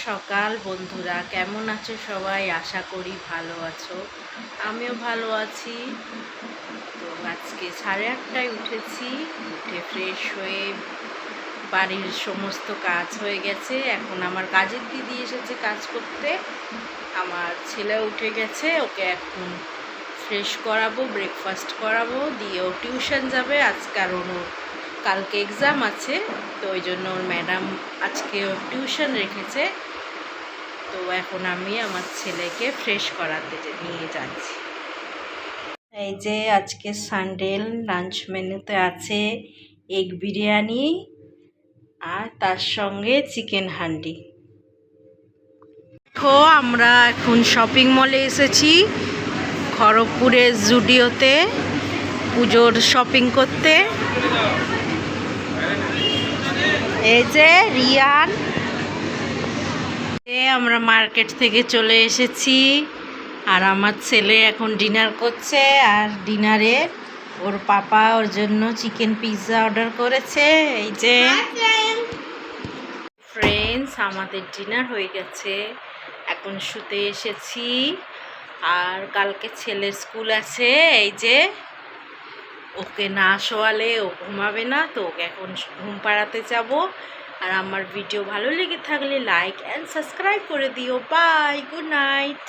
সকাল বন্ধুরা, কেমন আছো সবাই? আশা করি ভালো আছো। আমিও ভালো আছি। তো আজকে 8:30টায় উঠেছি। উঠে ফ্রেশ হয়ে বাড়ির সমস্ত কাজ হয়ে গেছে। এখন আমার কাজের দিদি এসেছে কাজ করতে। আমার ছেলে উঠে গেছে, ওকে এখন ফ্রেশ করাবো, ব্রেকফাস্ট করাবো, দিয়ে ও টিউশন যাবে। আজ কারণ ওর কালকে এক্সাম আছে, তো ওই জন্য ওর ম্যাডাম আজকে ওর টিউশন রেখেছে। তো এখন আমি আমার ছেলেকে ফ্রেশ করাতে নিয়ে যাচ্ছি। এই যে আজকে সানডে লাঞ্চ মেনুতে আছে এগ বিরিয়ানি আর তার সঙ্গে চিকেন হান্ডি। তো আমরা এখন শপিং মলে এসেছি, খড়গপুরের জুডিওতে পুজোর শপিং করতে। এই যে রিয়ান, আমরা মার্কেট থেকে চলে এসেছি আর আমার ছেলে এখন ডিনার করছে। আর ডিনারে ওর পাপা ওর জন্য চিকেন পিৎজা অর্ডার করেছে। এই যে ফ্রেন্ডস, আমাদের ডিনার হয়ে গেছে, এখন শুতে এসেছি। আর কালকে ছেলের স্কুল আছে, এই যে ওকে না শোয়ালে ও ঘুমাবে না, তো ওকে এখন ঘুম পাড়াতে যাব। আর আমার ভিডিও ভালো লেগে থাকলে লাইক অ্যান্ড সাবস্ক্রাইব করে দিও। Bye, good night.